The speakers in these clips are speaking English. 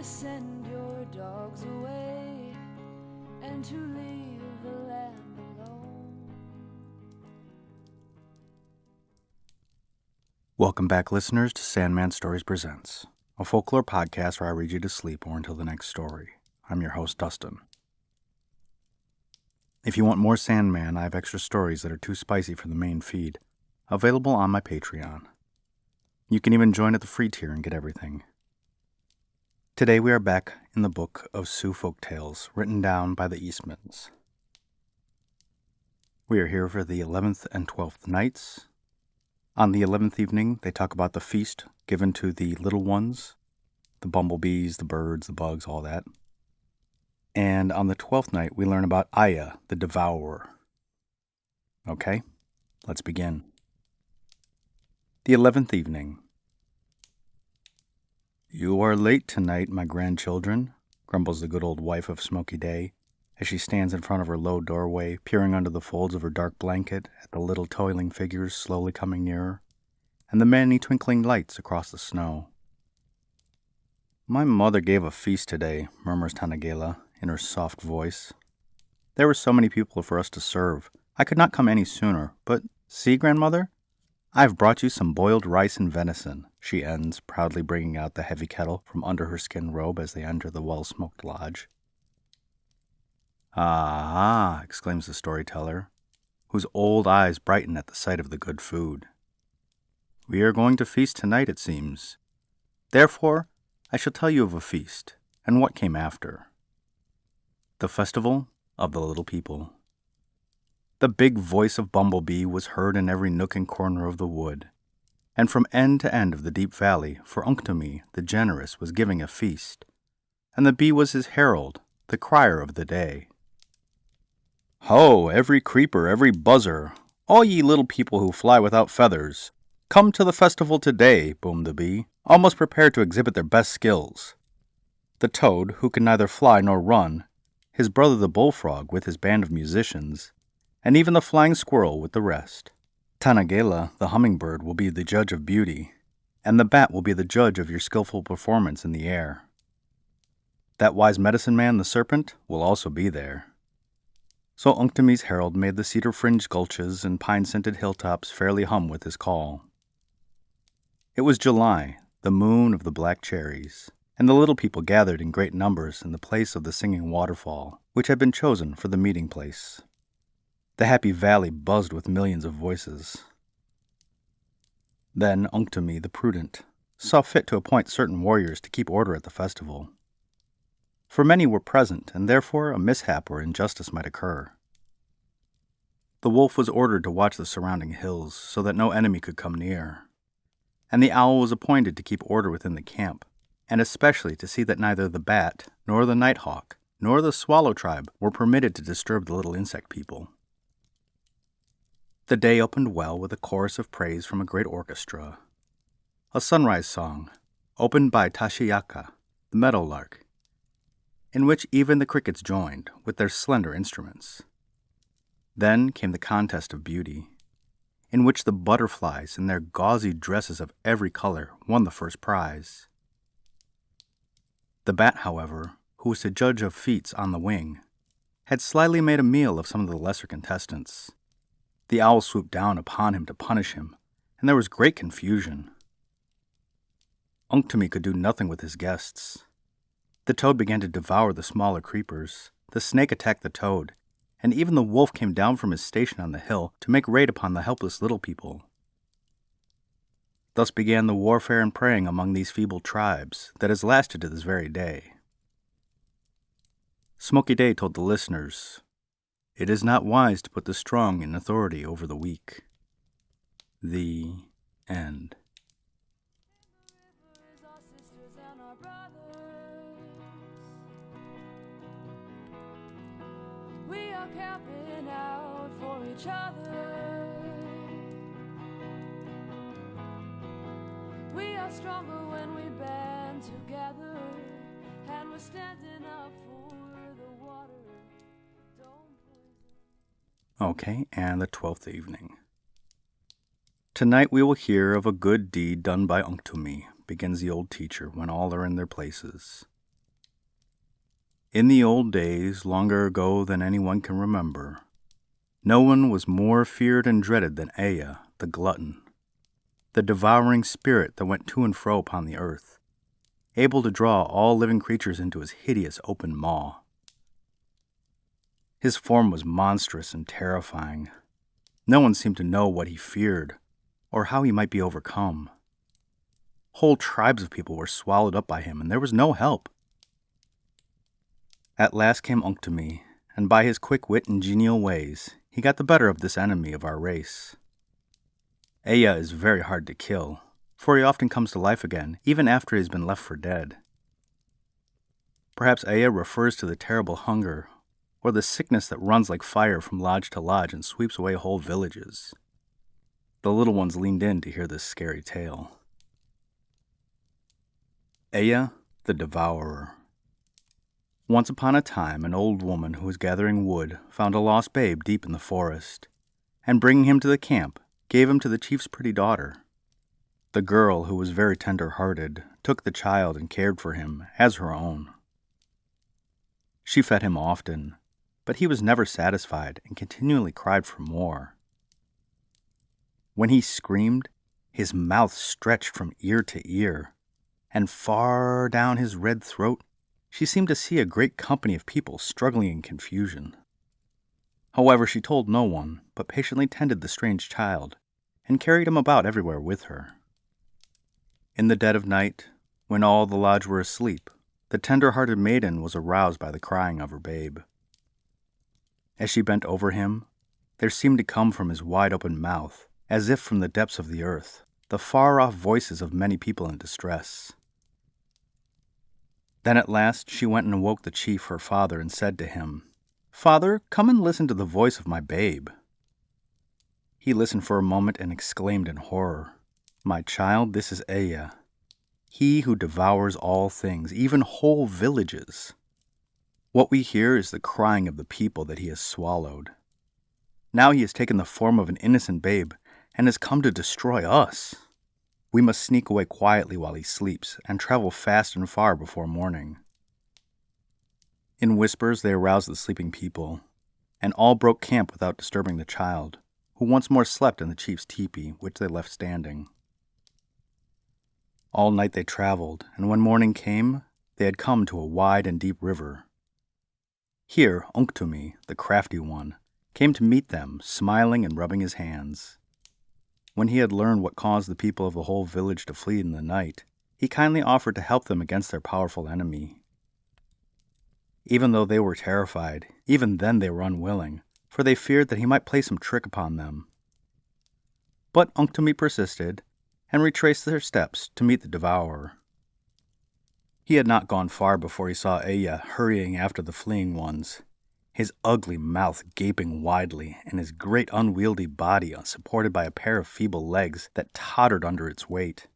send your dogs away and to leave the land alone. Welcome back, listeners, to Sandman Stories Presents, a folklore podcast where I read you to sleep or until the next story. I'm your host, Dustin. If you want more Sandman, I have extra stories that are too spicy for the main feed, available on my Patreon. You can even join at the free tier and get everything. Today we are back in the book of Sioux folktales written down by the Eastmans. We are here for the 11th and 12th nights. On the 11th evening, they talk about the feast given to the little ones, the bumblebees, the birds, the bugs, all that. And on the 12th night, we learn about Aya, the devourer. Okay, let's begin. The 11th evening. "You are late tonight, my grandchildren," grumbles the good old wife of Smoky Day, as she stands in front of her low doorway, peering under the folds of her dark blanket at the little toiling figures slowly coming nearer, and the many twinkling lights across the snow. "My mother gave a feast today," murmurs Tanagela in her soft voice. "There were so many people for us to serve. I could not come any sooner, but see, grandmother, I have brought you some boiled rice and venison," she ends, proudly bringing out the heavy kettle from under her skin robe as they enter the well-smoked lodge. "Ah," exclaims the storyteller, whose old eyes brighten at the sight of the good food. "We are going to feast tonight, it seems. Therefore, I shall tell you of a feast, and what came after. The Festival of the Little People. The big voice of Bumblebee was heard in every nook and corner of the wood, and from end to end of the deep valley, for Unktomi, the generous, was giving a feast, and the bee was his herald, the crier of the day. "Ho, every creeper, every buzzer, all ye little people who fly without feathers, come to the festival today," boomed the bee, almost prepared to exhibit their best skills. The toad, who could neither fly nor run, his brother the bullfrog with his band of musicians, and even the flying squirrel with the rest. Tanagela, the hummingbird, will be the judge of beauty, and the bat will be the judge of your skillful performance in the air. That wise medicine man, the serpent, will also be there. So Unktomi's herald made the cedar-fringed gulches and pine-scented hilltops fairly hum with his call. It was July, the moon of the black cherries, and the little people gathered in great numbers in the place of the singing waterfall, which had been chosen for the meeting place. The happy valley buzzed with millions of voices. Then Unktomi, the prudent, saw fit to appoint certain warriors to keep order at the festival. For many were present, and therefore a mishap or injustice might occur. The wolf was ordered to watch the surrounding hills so that no enemy could come near, and the owl was appointed to keep order within the camp, and especially to see that neither the bat, nor the nighthawk, nor the swallow tribe were permitted to disturb the little insect people. The day opened well with a chorus of praise from a great orchestra. A sunrise song, opened by Tashiyaka, the meadowlark, in which even the crickets joined with their slender instruments. Then came the contest of beauty, in which the butterflies in their gauzy dresses of every color won the first prize. The bat, however, who was to judge of feats on the wing, had slyly made a meal of some of the lesser contestants. The owl swooped down upon him to punish him, and there was great confusion. Unktomi could do nothing with his guests. The toad began to devour the smaller creepers, the snake attacked the toad, and even the wolf came down from his station on the hill to make raid upon the helpless little people. Thus began the warfare and praying among these feeble tribes that has lasted to this very day. Smoky Day told the listeners, "It is not wise to put the strong in authority over the weak." The end. We are camping out for each other. We are stronger when we band together, and we're standing up for the water. Don't poison. Okay, and the 12th evening. "Tonight we will hear of a good deed done by Unktomi," begins the old teacher when all are in their places. In the old days, longer ago than anyone can remember, no one was more feared and dreaded than Ea, the glutton, the devouring spirit that went to and fro upon the earth, able to draw all living creatures into his hideous open maw. His form was monstrous and terrifying. No one seemed to know what he feared, or how he might be overcome. Whole tribes of people were swallowed up by him, and there was no help. At last came Unctumi, and by his quick wit and genial ways, he got the better of this enemy of our race. Ea is very hard to kill, for he often comes to life again, even after he has been left for dead. Perhaps Ea refers to the terrible hunger, or the sickness that runs like fire from lodge to lodge and sweeps away whole villages. The little ones leaned in to hear this scary tale. Ea, the Devourer. Once upon a time, an old woman who was gathering wood found a lost babe deep in the forest, and bringing him to the camp, gave him to the chief's pretty daughter. The girl, who was very tender-hearted, took the child and cared for him as her own. She fed him often, but he was never satisfied and continually cried for more. When he screamed, his mouth stretched from ear to ear, and far down his red throat she seemed to see a great company of people struggling in confusion. However, she told no one, but patiently tended the strange child, and carried him about everywhere with her. In the dead of night, when all the lodge were asleep, the tender-hearted maiden was aroused by the crying of her babe. As she bent over him, there seemed to come from his wide-open mouth, as if from the depths of the earth, the far-off voices of many people in distress. Then at last she went and awoke the chief, her father, and said to him, "Father, come and listen to the voice of my babe." He listened for a moment and exclaimed in horror, "My child, this is Ea, he who devours all things, even whole villages. What we hear is the crying of the people that he has swallowed. Now he has taken the form of an innocent babe and has come to destroy us. We must sneak away quietly while he sleeps and travel fast and far before morning." In whispers they aroused the sleeping people, and all broke camp without disturbing the child, who once more slept in the chief's tepee, which they left standing. All night they traveled, and when morning came, they had come to a wide and deep river. Here Unctumi, the crafty one, came to meet them, smiling and rubbing his hands. When he had learned what caused the people of the whole village to flee in the night, he kindly offered to help them against their powerful enemy. Even though they were terrified, even then they were unwilling, for they feared that he might play some trick upon them. But Unctumi persisted, and retraced their steps to meet the devourer. He had not gone far before he saw Ea hurrying after the fleeing ones, his ugly mouth gaping widely, and his great unwieldy body supported by a pair of feeble legs that tottered under its weight.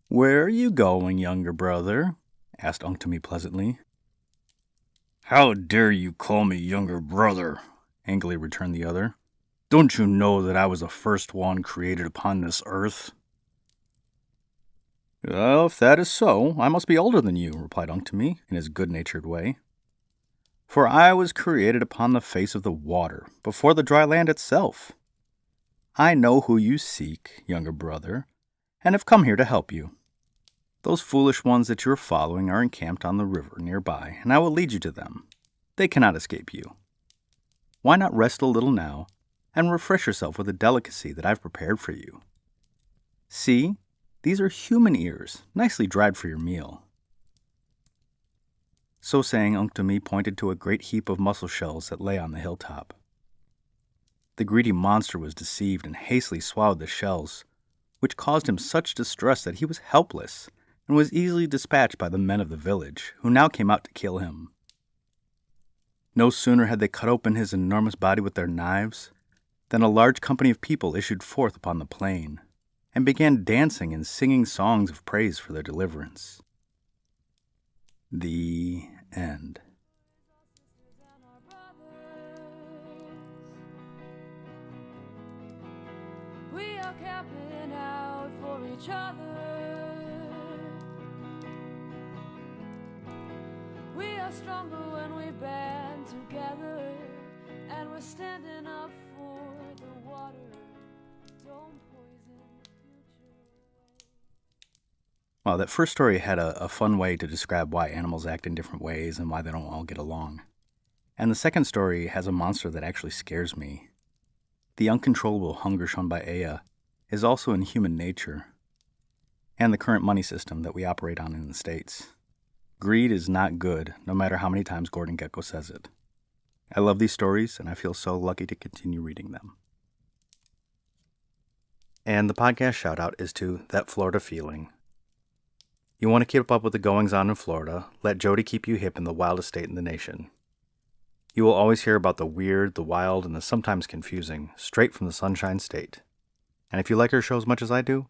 "Where are you going, younger brother?" asked Unctumi pleasantly. "How dare you call me younger brother?" angrily returned the other. "Don't you know that I was the first one created upon this earth?" "Well, if that is so, I must be older than you," replied Unctumi in his good-natured way. "For I was created upon the face of the water, before the dry land itself. I know who you seek, younger brother, and have come here to help you. Those foolish ones that you are following are encamped on the river nearby, and I will lead you to them. They cannot escape you. Why not rest a little now, and refresh yourself with a delicacy that I've prepared for you? See, these are human ears, nicely dried for your meal." So saying, Unctumi pointed to a great heap of mussel shells that lay on the hilltop. The greedy monster was deceived and hastily swallowed the shells, which caused him such distress that he was helpless and was easily dispatched by the men of the village, who now came out to kill him. No sooner had they cut open his enormous body with their knives than a large company of people issued forth upon the plain, and began dancing and singing songs of praise for their deliverance. The end. We are camping out for each other. We are stronger when we band together, and we're standing up for the water. Don't poison the future away. Well, that first story had a fun way to describe why animals act in different ways and why they don't all get along. And the second story has a monster that actually scares me. The uncontrollable hunger shown by Aya is also in human nature, and the current money system that we operate on in the States. Greed is not good, no matter how many times Gordon Gekko says it. I love these stories, and I feel so lucky to continue reading them. And the podcast shout-out is to That Florida Feeling. You want to keep up with the goings-on in Florida, let Jody keep you hip in the wildest state in the nation. You will always hear about the weird, the wild, and the sometimes confusing, straight from the Sunshine State. And if you like her show as much as I do,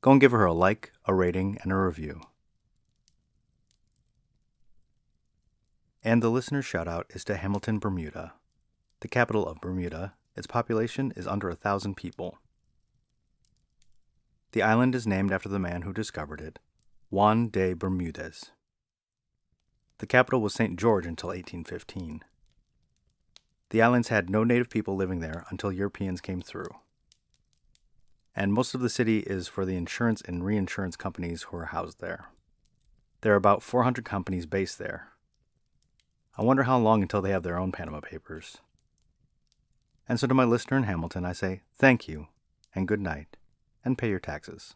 go and give her a like, a rating, and a review. And the listener's shout-out is to Hamilton, Bermuda. The capital of Bermuda, its population is under 1,000 people. The island is named after the man who discovered it, Juan de Bermudez. The capital was St. George until 1815. The islands had no native people living there until Europeans came through. And most of the city is for the insurance and reinsurance companies who are housed there. There are about 400 companies based there. I wonder how long until they have their own Panama Papers. And so to my listener in Hamilton, I say thank you, and good night, and pay your taxes.